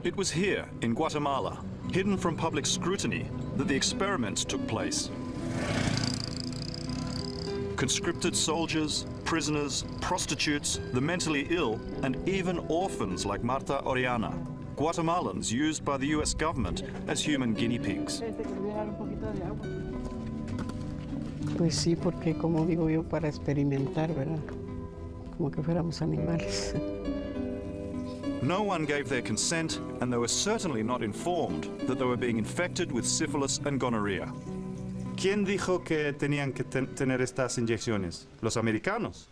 It was here, in Guatemala, hidden from public scrutiny, that the experiments took place. Conscripted soldiers, prisoners, prostitutes, the mentally ill, and even orphans like Marta Oriana, Guatemalans used by the US government as human guinea pigs. Pues sí, porque como digo yo, para experimentar, ¿verdad? Como que fuéramos animales. No one gave their consent, and they were certainly not informed that they were being infected with syphilis and gonorrhea. ¿Quién dijo que tenían que tener estas inyecciones? ¿Los americanos?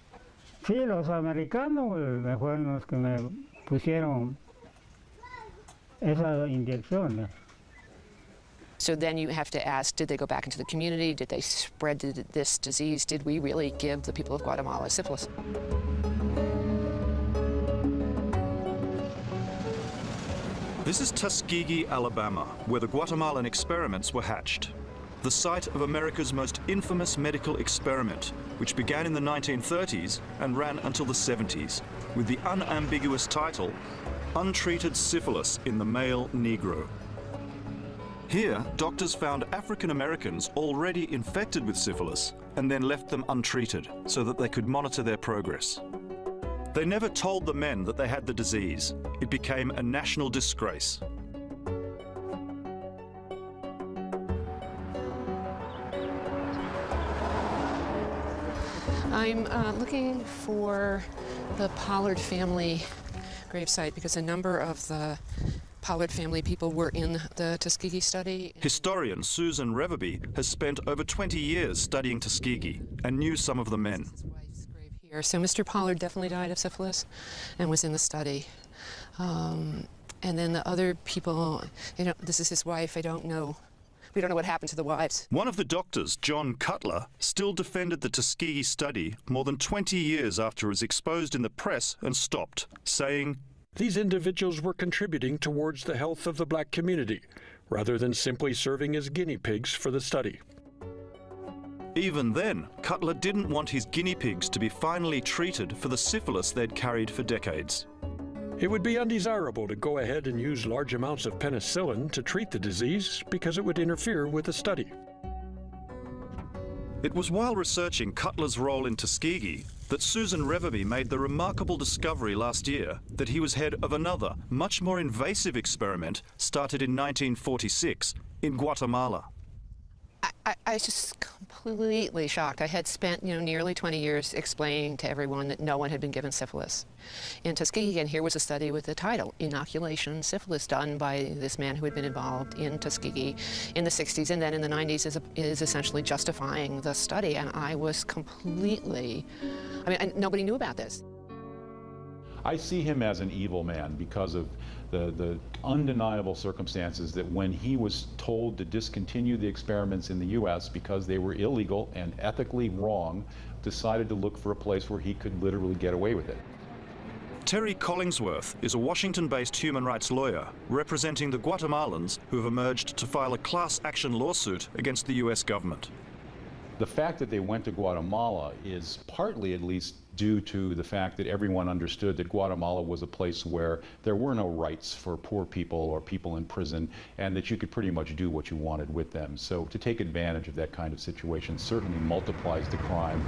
Sí, los americanos fueron los que me pusieron esa inyección. So then you have to ask, did they go back into the community? Did they spread this disease? Did we really give the people of Guatemala syphilis? This is Tuskegee, Alabama, where the Guatemalan experiments were hatched. The site of America's most infamous medical experiment, which began in the 1930s and ran until the 70s, with the unambiguous title, Untreated Syphilis in the Male Negro. Here, doctors found African Americans already infected with syphilis and then left them untreated so that they could monitor their progress. They never told the men that they had the disease. It became a national disgrace. I'm looking for the Pollard family gravesite because a number of the Pollard family people were in the Tuskegee study. Historian Susan Reverby has spent over 20 years studying Tuskegee and knew some of the men. So Mr. Pollard definitely died of syphilis and was in the study. And then the other people, you know, this is his wife, I don't know. We don't know what happened to the wives. One of the doctors, John Cutler, still defended the Tuskegee study more than 20 years after it was exposed in the press and stopped, saying, "These individuals were contributing towards the health of the black community, rather than simply serving as guinea pigs for the study." Even then, Cutler didn't want his guinea pigs to be finally treated for the syphilis they'd carried for decades. It would be undesirable to go ahead and use large amounts of penicillin to treat the disease because it would interfere with the study. It was while researching Cutler's role in Tuskegee that Susan Reverby made the remarkable discovery last year that he was head of another, much more invasive experiment started in 1946 in Guatemala. I was just completely shocked. I had spent, nearly 20 years explaining to everyone that no one had been given syphilis in Tuskegee, and here was a study with the title, Inoculation Syphilis, done by this man who had been involved in Tuskegee in the 60s, and then in the 90s is essentially justifying the study, and I was completely, nobody knew about this. I see him as an evil man because of the undeniable circumstances that when he was told to discontinue the experiments in the US because they were illegal and ethically wrong, decided to look for a place where he could literally get away with it. Terry Collingsworth is a Washington-based human rights lawyer representing the Guatemalans who have emerged to file a class action lawsuit against the US government. The fact that they went to Guatemala is partly, at least, due to the fact that everyone understood that Guatemala was a place where there were no rights for poor people or people in prison, and that you could pretty much do what you wanted with them. So to take advantage of that kind of situation certainly multiplies the crime.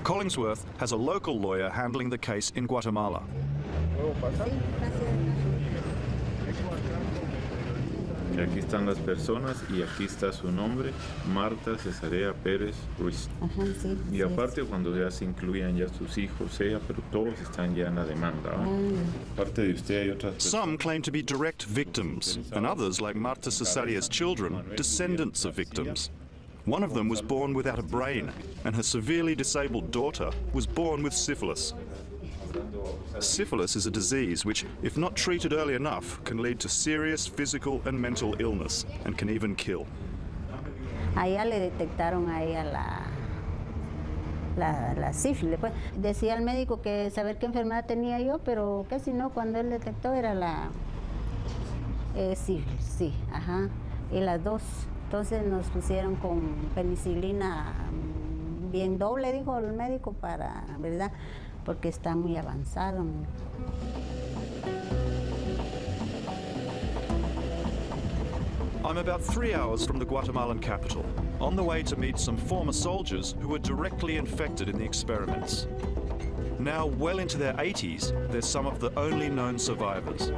Collingsworth has a local lawyer handling the case in Guatemala. Aquí están las personas y aquí está su nombre, Marta Cesarea Pérez Ruiz. Ajá, sí, y aparte cuando ya se incluyan ya sus hijos, pero todos están ya en la demanda. Aparte de usted hay otras personas. Some claim to be direct victims, and others, like Marta Cesarea's children, descendants of victims. One of them was born without a brain, and her severely disabled daughter was born with syphilis. Syphilis is a disease which, if not treated early enough, can lead to serious physical and mental illness and can even kill. A ella le detectaron a ella la sífilis. Pues. Decía el médico que saber qué enfermedad tenía yo, pero que si no, cuando él detectó era la sífilis, sí, ajá, y las dos. Entonces nos pusieron con penicilina bien doble, dijo el médico, para, ¿verdad? Porque está muy avanzado. I'm about 3 hours from the Guatemalan capital, on the way to meet some former soldiers who were directly infected in the experiments. Now well into their 80s, they're some of the only known survivors.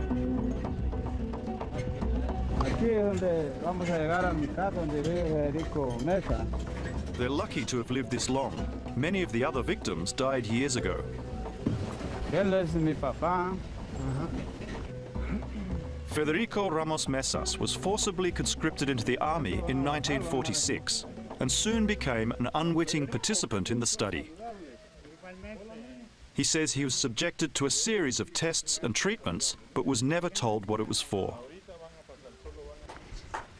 Aquí es donde vamos a llegar a mi casa, donde vive Federico Mesa. They're lucky to have lived this long. Many of the other victims died years ago. Él es mi papá. Federico Ramos Mesas was forcibly conscripted into the army in 1946 and soon became an unwitting participant in the study. He says he was subjected to a series of tests and treatments, but was never told what it was for.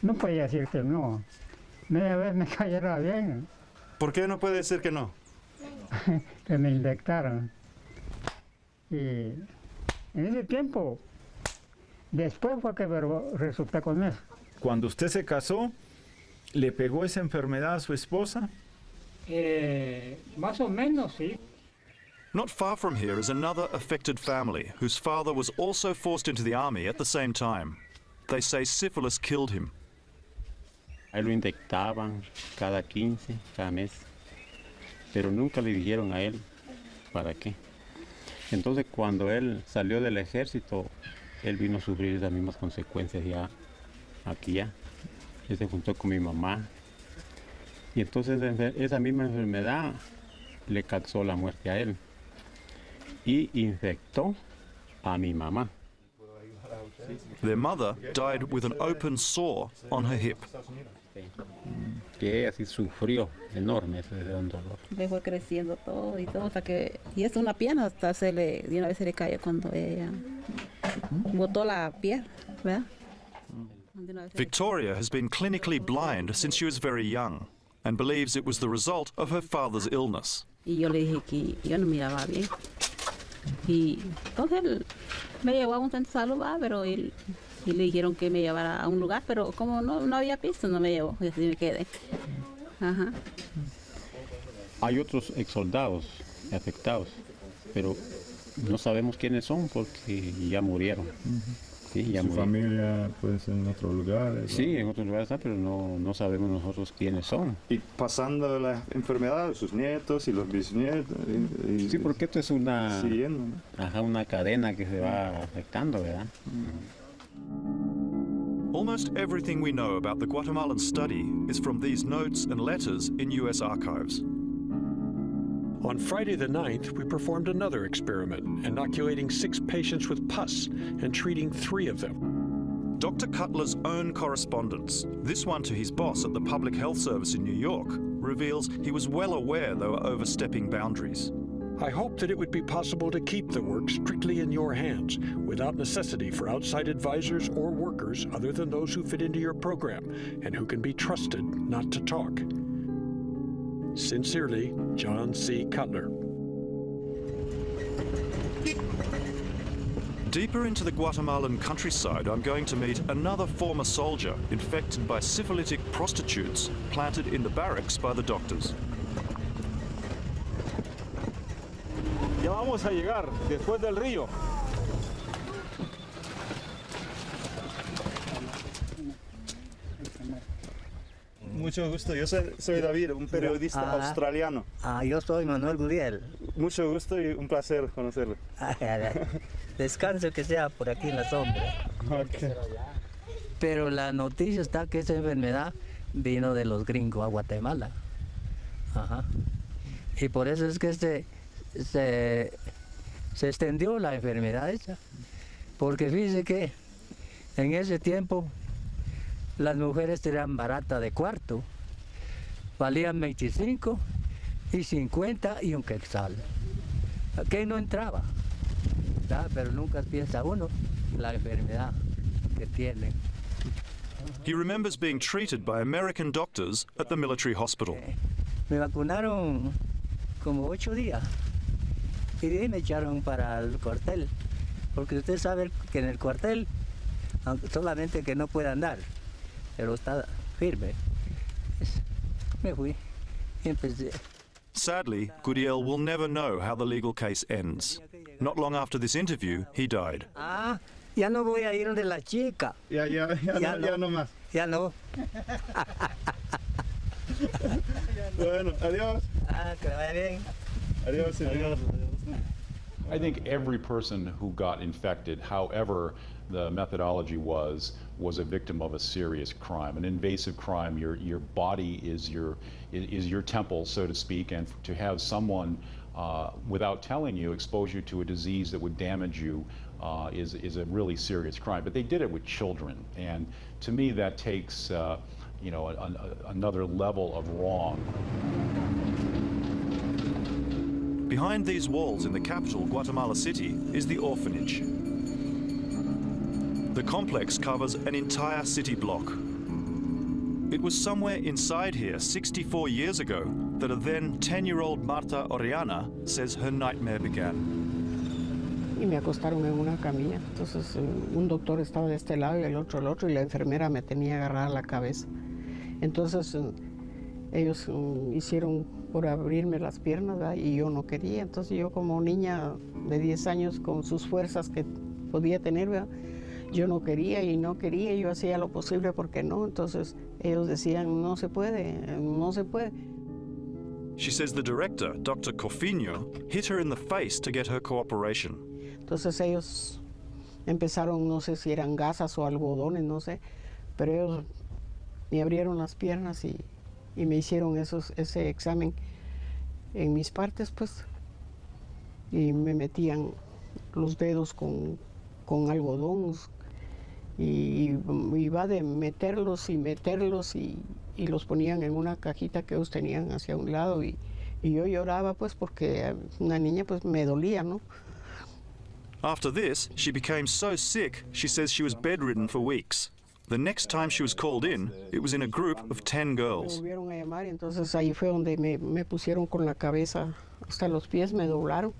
No podía decir que no. Media vez me cayera bien. ¿Por qué no puede decir que no? Que me inyectaron. Y en ese tiempo, después fue que resulté con eso. Cuando usted se casó, ¿le pegó esa enfermedad a su esposa? Más o menos, sí. Not far from here is another affected family whose father was also forced into the army at the same time. They say syphilis killed him. A él lo inyectaban cada 15, cada mes, pero nunca le dijeron a él para qué. Entonces cuando él salió del ejército, él vino a sufrir esas mismas consecuencias ya aquí ya. Él se juntó con mi mamá y entonces esa misma enfermedad le causó la muerte a él y infectó a mi mamá. Their mother died with an open sore on her hip. Que ella sí sufrió enorme ese dolor. Le fue creciendo todo y todo hasta que, y es una pierna hasta de una vez se le cayó cuando ella botó la piel, ¿verdad? Victoria has been clinically blind since she was very young and believes it was the result of her father's illness. Y yo le dije que yo no miraba bien. Y entonces él me llevó a un centro de salud, pero y le dijeron que me llevara a un lugar, pero como no había piso, no me llevó, y así me quedé. Ajá. Hay otros ex soldados afectados, pero no sabemos quiénes son porque ya murieron. Sí, ya ¿Su murieron. familia puede ser en otros lugares? Sí, en otros lugares está, pero no sabemos nosotros quiénes son. Y pasando la enfermedad, sus nietos y los bisnietos. Sí, porque esto es una, siguiendo, ¿no? una cadena que se va afectando, ¿verdad? Almost everything we know about the Guatemalan study is from these notes and letters in US archives. On Friday the 9th, we performed another experiment, inoculating 6 patients with pus and treating 3 of them. Dr. Cutler's own correspondence, this one to his boss at the Public Health Service in New York, reveals he was well aware they were overstepping boundaries. I hoped that it would be possible to keep the work strictly in your hands, without necessity for outside advisors or workers other than those who fit into your program and who can be trusted not to talk. Sincerely, John C. Cutler. Deeper into the Guatemalan countryside, I'm going to meet another former soldier infected by syphilitic prostitutes planted in the barracks by the doctors. Ya vamos a llegar, después del río. Mucho gusto, yo soy David, un periodista australiano. Yo soy Manuel Guriel. Mucho gusto y un placer conocerlo. Descanso que sea por aquí en la sombra. Okay. Pero la noticia está que esa enfermedad vino de los gringos a Guatemala. Ajá. Y por eso es que se extendió la enfermedad esa. Porque fíjese que en ese tiempo las mujeres eran baratas de cuarto, valían 25 y 50 y un quetzal. Que no entraba, ¿verdad? Pero nunca piensa uno la enfermedad que tienen. He remembers being treated by American doctors at the military hospital. Me vacunaron como 8 días y de ahí me echaron para el cuartel, porque usted sabe que en el cuartel solamente que no puede andar, pero está firme. Me fui y empecé. Sadly, Guriel will never know how the legal case ends. Not long after this interview, he died. Ya no voy a ir donde la chica. Ya no más. Ya no. Bueno, adiós. Que le vaya bien. Adiós, señor. I think every person who got infected, however the methodology was a victim of a serious crime, an invasive crime. Your body is your temple, so to speak, and to have someone without telling you expose you to a disease that would damage you is a really serious crime. But they did it with children, and to me that takes another level of wrong. Behind these walls in the capital, Guatemala City, is the orphanage. The complex covers an entire city block. It was somewhere inside here 64 years ago that a then 10-year-old Marta Oriana says her nightmare began. Y me acostaron en una camilla. Entonces un doctor estaba de este lado y el otro y la enfermera me tenía agarrada la cabeza. Entonces ellos hicieron por abrirme las piernas, ¿verdad? Y yo no quería. Entonces yo como niña de 10 años con sus fuerzas que podía tener, ¿verdad? Yo no quería y no quería, yo hacía lo posible porque no. Entonces ellos decían, no se puede, no se puede. She says the director, Dr. Corfino, hit her in the face to get her cooperation. Entonces ellos empezaron, no sé si eran gasas o algodones, no sé, pero ellos me abrieron las piernas y me hicieron ese examen en mis partes, pues, y me metían los dedos con algodón y iba de meterlos y los ponían en una cajita que ellos tenían hacia un lado y yo lloraba, pues, porque una niña, pues, me dolía, ¿no? After this, she became so sick, she says she was bedridden for weeks. The next time she was called in, it was in a group of 10 girls. Me volvieron a llamar, entonces ahí fue donde me pusieron con la cabeza hasta los pies, me doblaron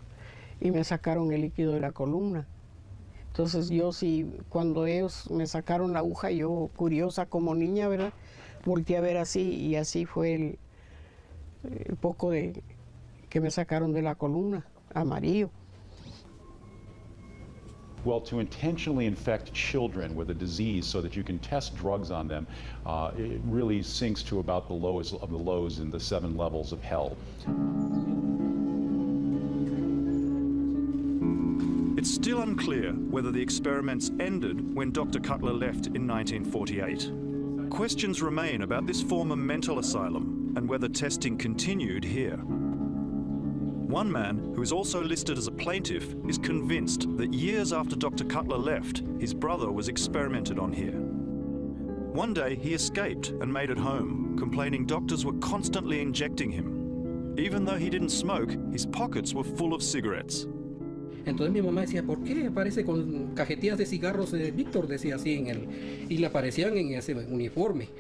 y me sacaron el líquido de la columna. Entonces yo sí, cuando ellos me sacaron la aguja, yo curiosa como niña, ¿verdad? Volteé a ver así y así fue el poco de que me sacaron de la columna, amarillo. Well, to intentionally infect children with a disease so that you can test drugs on them, it really sinks to about the lowest of the lows in the 7 levels of hell. It's still unclear whether the experiments ended when Dr. Cutler left in 1948. Questions remain about this former mental asylum and whether testing continued here. One man, who is also listed as a plaintiff, is convinced that years after Dr. Cutler left, his brother was experimented on here. One day, he escaped and made it home, complaining doctors were constantly injecting him. Even though he didn't smoke, his pockets were full of cigarettes. Entonces mi mamá decía, ¿por qué aparece con cajetillas de cigarros de Víctor? Decía así y le aparecían en ese uniforme.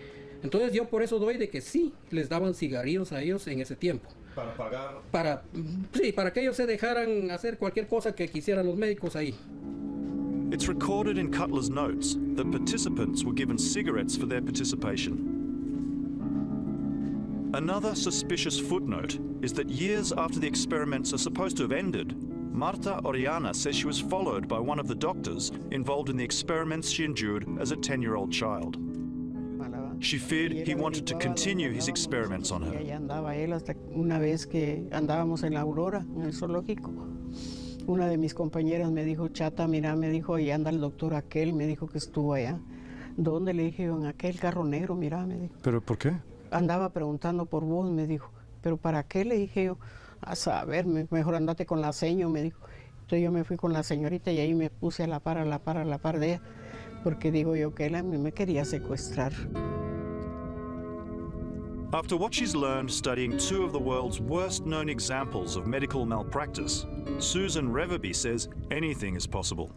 Entonces yo por eso doy de que sí, les daban cigarrillos a ellos en ese tiempo. Para pagar. Para que ellos se dejaran hacer cualquier cosa que quisieran los médicos ahí. It's recorded in Cutler's notes that participants were given cigarettes for their participation. Another suspicious footnote is that years after the experiments are supposed to have ended, Marta Oriana says she was followed by one of the doctors involved in the experiments she endured as a 10-year-old child. She feared he wanted to continue his experiments on her. Allá andaba él hasta una vez que andábamos en la Aurora, en el zoológico. Una de mis compañeras me dijo, Chata, mira, me dijo, ahí anda el doctor aquel, me dijo que estuvo allá. ¿Dónde? Le dije yo, en aquel carro negro, mira, me dijo. ¿Pero por qué? Andaba preguntando por vos, me dijo. ¿Pero para qué? Le dije yo, a saber, mejor andate con la seño, me dijo. Entonces yo me fui con la señorita y ahí me puse a la par de ella, porque digo yo que él a mí me quería secuestrar. After what she's learned studying 2 of the world's worst-known examples of medical malpractice, Susan Reverby says anything is possible.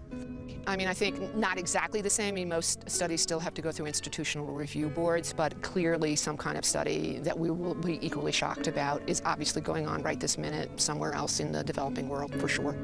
I mean, I think not exactly the same. I mean, most studies still have to go through institutional review boards, but clearly some kind of study that we will be equally shocked about is obviously going on right this minute somewhere else in the developing world, for sure.